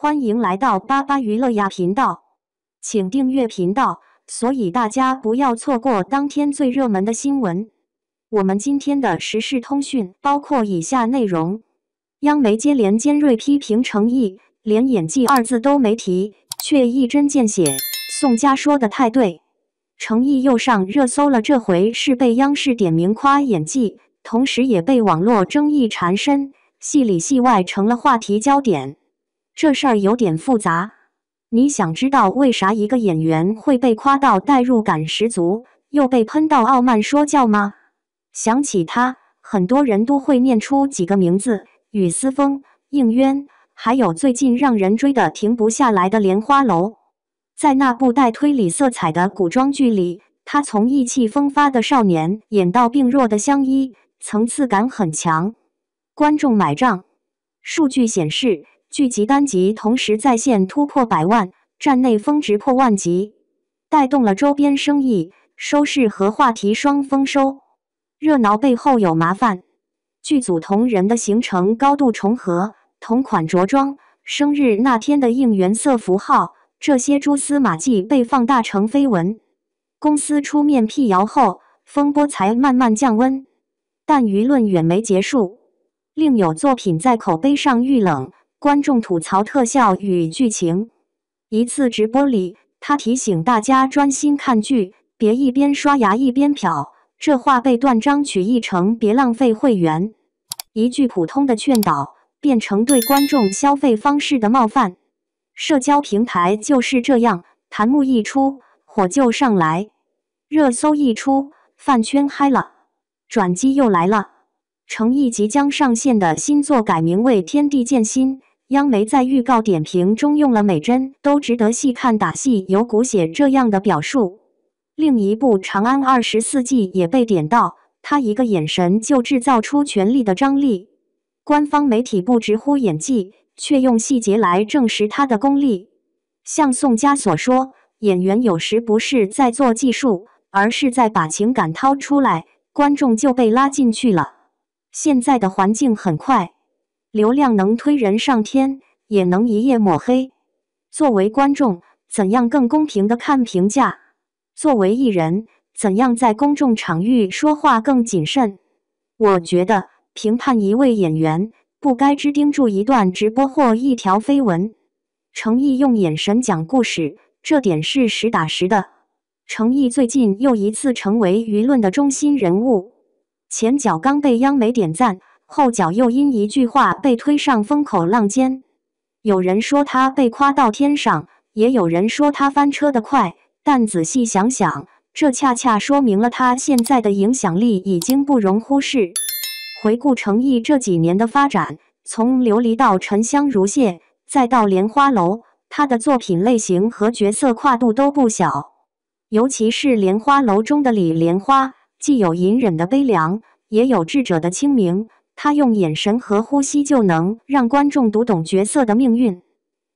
欢迎来到巴巴娱乐呀频道，请订阅频道，所以大家不要错过当天最热门的新闻。我们今天的时事通讯包括以下内容：央媒接连尖锐批评程毅，连演技二字都没提，却一针见血。宋佳说的太对，程毅又上热搜了，这回是被央视点名夸演技，同时也被网络争议缠身，戏里戏外成了话题焦点。这事儿有点复杂，你想知道为啥一个演员会被夸到代入感十足，又被喷到傲慢说教吗？想起他，很多人都会念出几个名字：雨思风、应渊，还有最近让人追得停不下来的莲花楼。在那部带推理色彩的古装剧里，他从意气风发的少年演到病弱的相依，层次感很强，观众买账。数据显示，剧集单集同时在线突破100万，站内峰值破万级，带动了周边生意，收视和话题双丰收。热闹背后有麻烦，剧组同人的行程高度重合，同款着装，生日那天的应援色符号，这些蛛丝马迹被放大成绯闻。公司出面辟谣后，风波才慢慢降温，但舆论远没结束。另有作品在口碑上遇冷，观众吐槽特效与剧情。一次直播里，他提醒大家专心看剧，别一边刷牙一边瞟，这话被断章取义成别浪费会员。一句普通的劝导，变成对观众消费方式的冒犯。社交平台就是这样，弹幕一出，火就上来；热搜一出，饭圈嗨了。转机又来了，程毅即将上线的新作改名为《天地剑心》，央媒在预告点评中用了每帧都值得细看打戏有骨血这样的表述。另一部《长安24季》也被点到，他一个眼神就制造出权力的张力。官方媒体不直呼演技，却用细节来证实他的功力。像宋佳所说，演员有时不是在做技术，而是在把情感掏出来，观众就被拉进去了。现在的环境很快，流量能推人上天，也能一夜抹黑。作为观众，怎样更公平地看评价？作为艺人，怎样在公众场域说话更谨慎？我觉得，评判一位演员，不该只盯住一段直播或一条绯闻。程毅用眼神讲故事，这点是实打实的。程毅最近又一次成为舆论的中心人物，前脚刚被央媒点赞，后脚又因一句话被推上风口浪尖。有人说他被夸到天上，也有人说他翻车得快，但仔细想想，这恰恰说明了他现在的影响力已经不容忽视。回顾程毅这几年的发展，从琉璃到沉香如屑，再到莲花楼，他的作品类型和角色跨度都不小。尤其是莲花楼中的李莲花，既有隐忍的悲凉，也有智者的清明。他用眼神和呼吸就能让观众读懂角色的命运，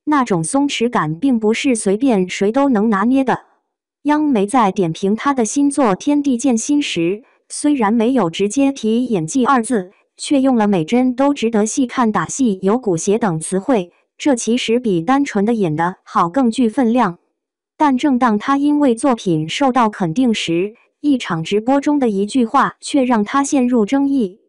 那种松弛感并不是随便谁都能拿捏的。央媒在点评他的新作《天地剑心》时，虽然没有直接提演技二字，却用了每帧都值得细看打戏有骨血等词汇，这其实比单纯的演得好更具分量。但正当他因为作品受到肯定时，一场直播中的一句话却让他陷入争议。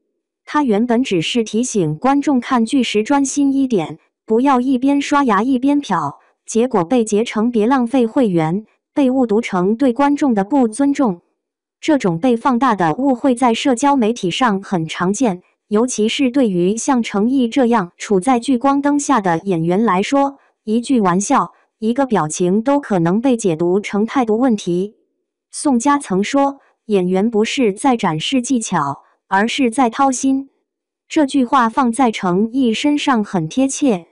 他原本只是提醒观众看剧时专心一点，不要一边刷牙一边瞟，结果被截成别浪费会员，被误读成对观众的不尊重。这种被放大的误会在社交媒体上很常见，尤其是对于像程毅这样处在聚光灯下的演员来说，一句玩笑，一个表情都可能被解读成态度问题。宋佳曾说，演员不是在展示技巧，而是在掏心。这句话放在程毅身上很贴切。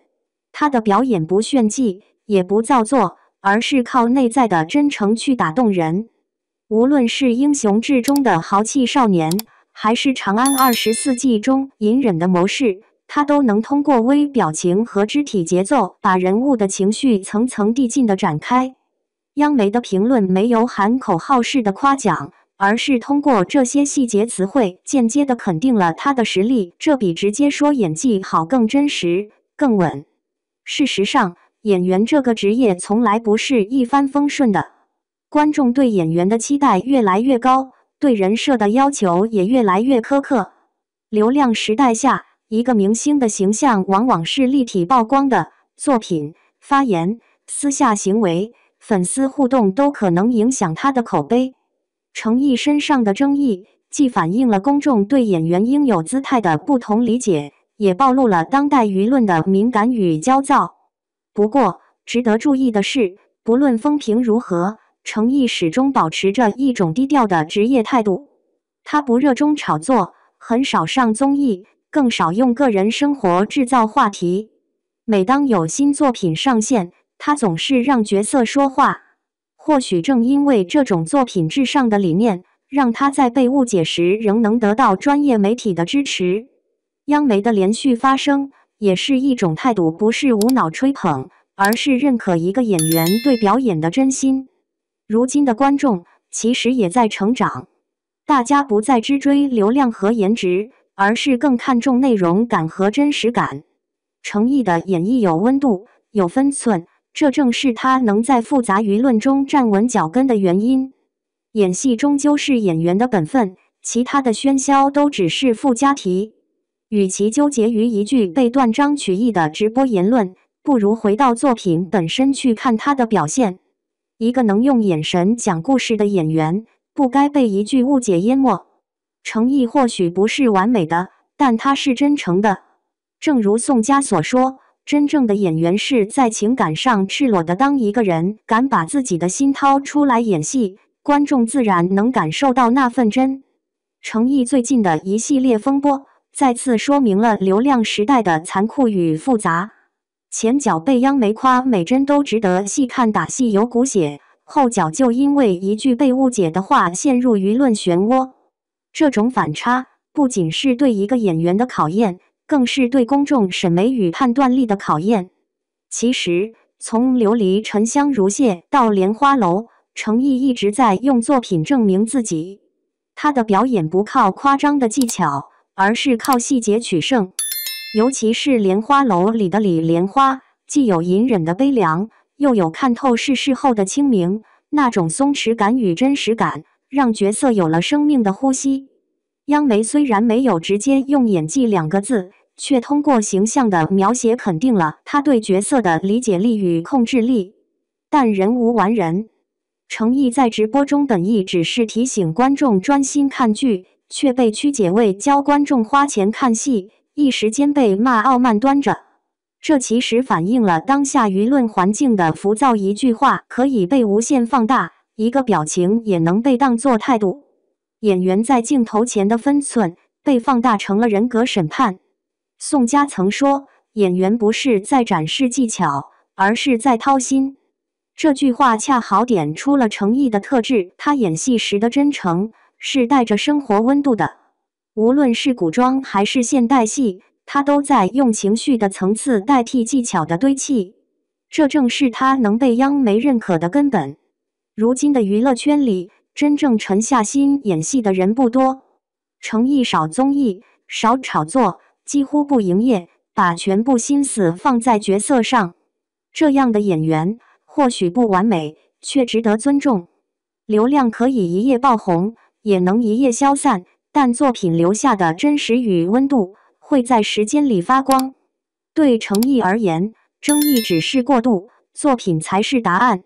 他的表演不炫技，也不造作，而是靠内在的真诚去打动人。无论是英雄志中的豪气少年，还是长安24季中隐忍的谋士，他都能通过微表情和肢体节奏，把人物的情绪层层递进地展开。央媒的评论没有喊口号式的夸奖，而是通过这些细节词汇间接地肯定了他的实力，这比直接说演技好更真实、更稳。事实上，演员这个职业从来不是一帆风顺的，观众对演员的期待越来越高，对人设的要求也越来越苛刻。流量时代下，一个明星的形象往往是立体曝光的，作品、发言、私下行为、粉丝互动都可能影响他的口碑。程毅身上的争议，既反映了公众对演员应有姿态的不同理解，也暴露了当代舆论的敏感与焦躁。不过，值得注意的是，不论风评如何，程毅始终保持着一种低调的职业态度。他不热衷炒作，很少上综艺，更少用个人生活制造话题。每当有新作品上线，他总是让角色说话。或许正因为这种作品至上的理念，让他在被误解时仍能得到专业媒体的支持。央媒的连续发声，也是一种态度，不是无脑吹捧，而是认可一个演员对表演的真心。如今的观众其实也在成长，大家不再只追流量和颜值，而是更看重内容感和真实感。程毅的演绎有温度，有分寸，这正是他能在复杂舆论中站稳脚跟的原因。演戏终究是演员的本分，其他的喧嚣都只是附加题。与其纠结于一句被断章取义的直播言论，不如回到作品本身去看他的表现。一个能用眼神讲故事的演员，不该被一句误解淹没。程毅或许不是完美的，但他是真诚的。正如宋佳所说，真正的演员是在情感上赤裸的。当一个人敢把自己的心掏出来演戏，观众自然能感受到那份真。程毅最近的一系列风波，再次说明了流量时代的残酷与复杂。前脚被央媒夸每帧都值得细看，打戏有骨血，后脚就因为一句被误解的话陷入舆论漩涡。这种反差不仅是对一个演员的考验，更是对公众审美与判断力的考验。其实，从琉璃沉香如屑到莲花楼，程毅一直在用作品证明自己。他的表演不靠夸张的技巧，而是靠细节取胜。尤其是莲花楼里的李莲花，既有隐忍的悲凉，又有看透世事后的清明，那种松弛感与真实感，让角色有了生命的呼吸。央媒虽然没有直接用演技2个字，却通过形象的描写肯定了他对角色的理解力与控制力。但人无完人，程毅在直播中本意只是提醒观众专心看剧，却被曲解为教观众花钱看戏，一时间被骂傲慢端着。这其实反映了当下舆论环境的浮躁，一句话可以被无限放大，一个表情也能被当作态度。演员在镜头前的分寸被放大成了人格审判。宋佳曾说，演员不是在展示技巧，而是在掏心。这句话恰好点出了程毅的特质，他演戏时的真诚是带着生活温度的。无论是古装还是现代戏，他都在用情绪的层次代替技巧的堆砌，这正是他能被央媒认可的根本。如今的娱乐圈里，真正沉下心演戏的人不多。程毅少综艺，少炒作，几乎不营业，把全部心思放在角色上。这样的演员或许不完美，却值得尊重。流量可以一夜爆红，也能一夜消散，但作品留下的真实与温度会在时间里发光。对程毅而言，争议只是过渡，作品才是答案。